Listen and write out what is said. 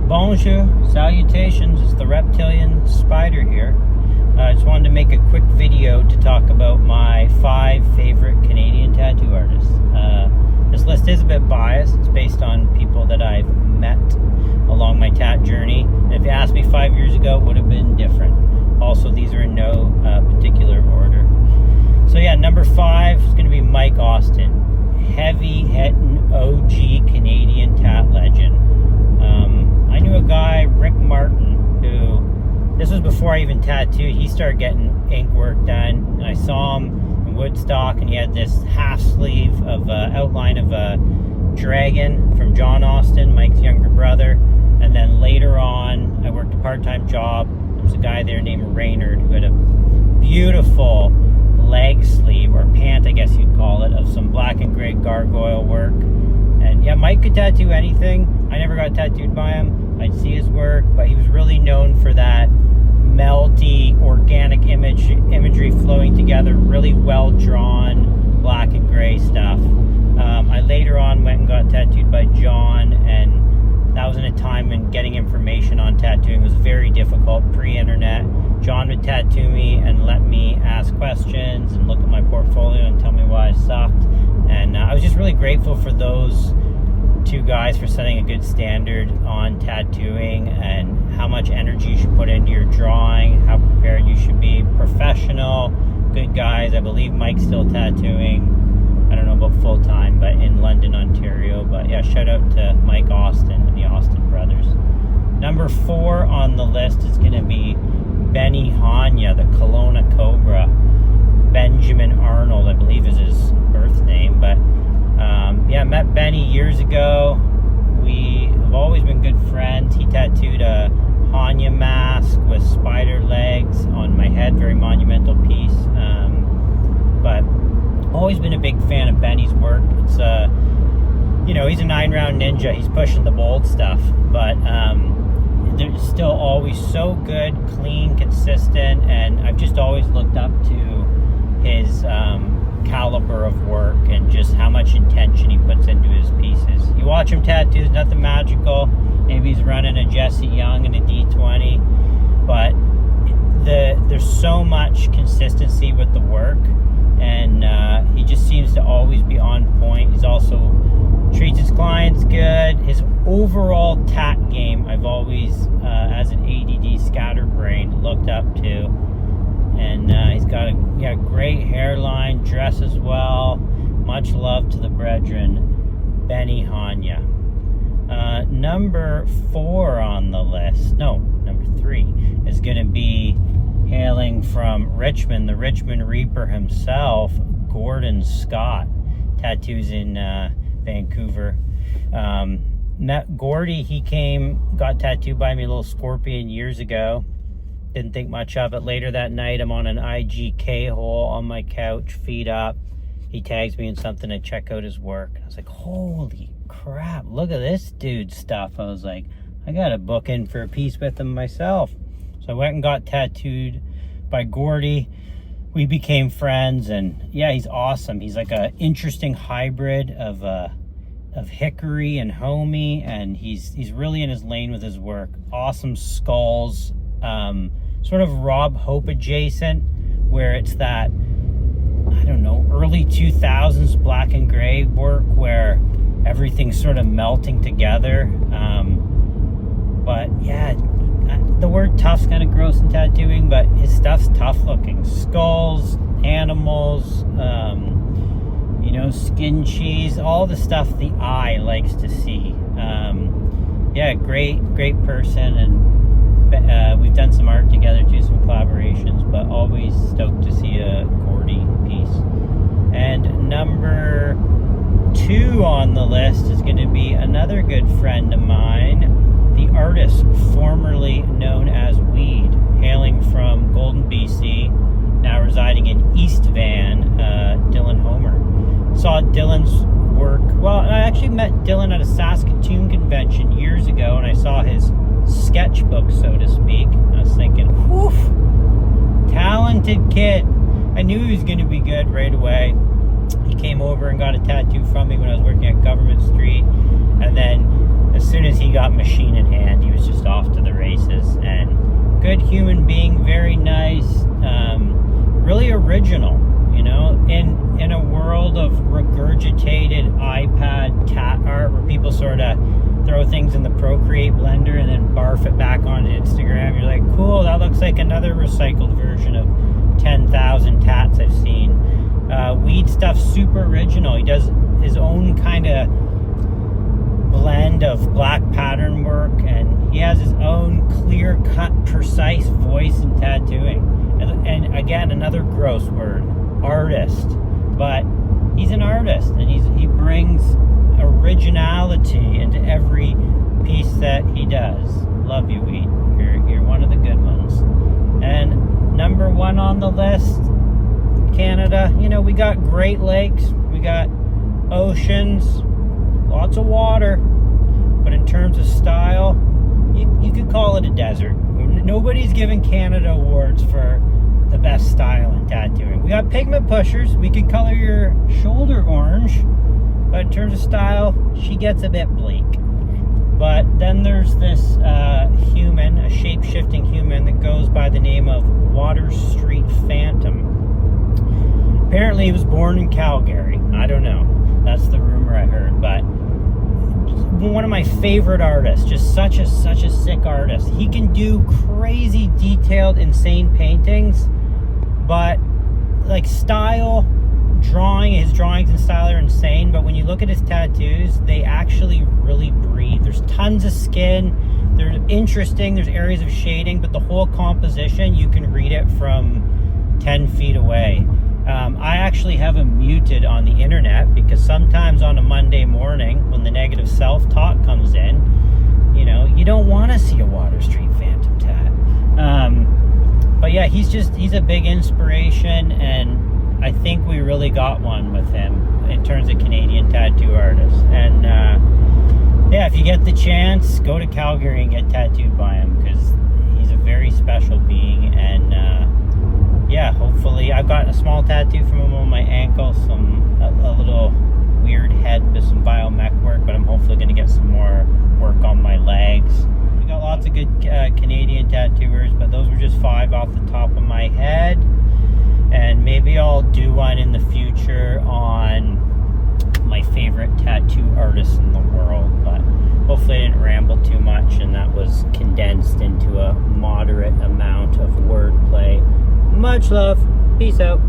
Bonjour, salutations, it's the reptilian spider here. I just wanted to make a quick video to talk about my 5 favorite Canadian tattoo artists. This list is a bit biased. It's based on people that I've met along my tat journey. And if you asked me 5 years ago, it would have been different. Also, these are in no particular order. So yeah, number 5 is going to be Mike Austin. Heavy-hitting OG Canadian tat legend. I knew a guy, Rick Martin, who, this was before I even tattooed, he started getting ink work done, and I saw him in Woodstock, and he had this half sleeve of outline of a dragon from John Austin, Mike's younger brother. And then later on, I worked a part-time job. There was a guy there named Raynard who had a beautiful leg sleeve, or pant I guess you'd call it, of some black and gray gargoyle work. And yeah, Mike could tattoo anything. I never got tattooed by him. I'd see his work, but he was really known for that melty, organic imagery flowing together, really well drawn black and gray stuff. I later on went and got tattooed by John, and that was in a time when getting information on tattooing was very difficult, pre-internet. John would tattoo me and let me ask questions and look at my portfolio and tell me why I sucked. And I was just really grateful for those 2 guys for setting a good standard on tattooing and how much energy you should put into your drawing, how prepared you should be, professional, good guys. I believe Mike's still tattooing, I don't know about full time, but in London, Ontario. But yeah, shout out to Mike Austin and the Austin brothers. Number 4 on the list is going to be Benny Hanya, the Kelowna Cobra. Benjamin Arnold, I believe, is his birth name. But yeah, I met Benny years ago. We have always been good friends. He tattooed a Hanya mask with spider legs on my head, very monumental piece. But always been a big fan of Benny's work. It's you know, he's a 9-round ninja. He's pushing the bold stuff, but they're still always so good, clean, consistent, and I've just always looked up to his caliber of work and just how much intention he puts into his pieces. You watch him tattoo, nothing magical. Maybe he's running a Jesse Young and a D20, but there's so much consistency with the work, and he just seems to always be on point. He's also treats his clients good. His overall tat game, I've always, as an ADD scatterbrain, looked up to. And he's got a great hairline, dresses well. Much love to the brethren, Benny Hanya. Number 4 on the list, number 3, is going to be hailing from Richmond, the Richmond Reaper himself, Gordon Scott. Tattoos in Vancouver. Met Gordy. He got tattooed by me, a little scorpion, years ago. Didn't think much of it. Later that night, I'm on an IGK hole on my couch, feet up. He tags me in something to check out his work. I was like, holy crap, look at this dude's stuff. I was like, I got to book in for a piece with him myself. So I went and got tattooed by Gordy. We became friends, and yeah, he's awesome. He's like an interesting hybrid of hickory and homie, and he's really in his lane with his work. Awesome skulls, sort of Rob Hope adjacent, where it's that, I don't know, early 2000s black and gray work where everything's sort of melting together. But yeah, the word tough's kind of gross in tattooing, but his stuff's tough looking. Skulls, animals, you know, skin cheese, all the stuff the eye likes to see. Yeah, great person, and we've done some art together too, some collaborations, but always stoked to see a Gordy piece. And number 2 on the list is going to be another good friend of mine, the artist formerly known as Weed, hailing from Golden, BC, now residing in East Van, Dylan Homer. Saw Dylan's work. Well, I actually met Dylan at a Saskatoon convention years ago, and I saw his sketchbook, so to speak. I was thinking, whew, talented kid. I knew he was going to be good right away. He came over and got a tattoo from me when I was working at Government Street, and then as soon as he got machine in hand, he was just off to the races. And good human being, very nice, really original, you know, in a world of regurgitated iPad tat art where people sort of throw things in the Procreate blender and then barf it back on Instagram. You're like, cool, that looks like another recycled version of 10,000 tats I've seen. Weed stuff, super original. He does his own kind of blend of black pattern work, and he has his own clear-cut, precise voice in tattooing. And again, another gross word, artist. But he's an artist, and he brings originality into every piece that he does. Love you, Weed. You're one of the good ones. And number one on the list, Canada. You know, we got Great Lakes, we got oceans, lots of water, but in terms of style, you could call it a desert. Nobody's giving Canada awards for the best style in tattooing. We got pigment pushers. We can color your shoulder orange, but in terms of style, she gets a bit bleak. But then there's this human, a shape-shifting human that goes by the name of Water Street Phantom. Apparently he was born in Calgary. I don't know. That's the rumor I heard. But one of my favorite artists, just such a sick artist. He can do crazy detailed, insane paintings, but like style, his drawings and style are insane, but when you look at his tattoos, they actually really breathe. There's tons of skin, they're interesting, there's areas of shading, but the whole composition, you can read it from 10 feet away. I actually have him muted on the internet because sometimes on a Monday morning when the negative self-talk comes in, you know, you don't want to see a Water Street Phantom tat. But yeah, he's a big inspiration, and I think we really got one with him in terms of Canadian tattoo artists. And yeah, if you get the chance, go to Calgary and get tattooed by him because he's a very special being. And yeah, hopefully, I've got a small tattoo from him on my ankle, a little weird head with some biomech work, but I'm hopefully going to get some more work on my legs. We got lots of good Canadian tattooers, but those were just 5 off the top of my head. And maybe I'll do one in the future on my favorite tattoo artists in the world, but hopefully I didn't ramble too much and that was condensed into a moderate amount of wordplay. Much love. Peace out.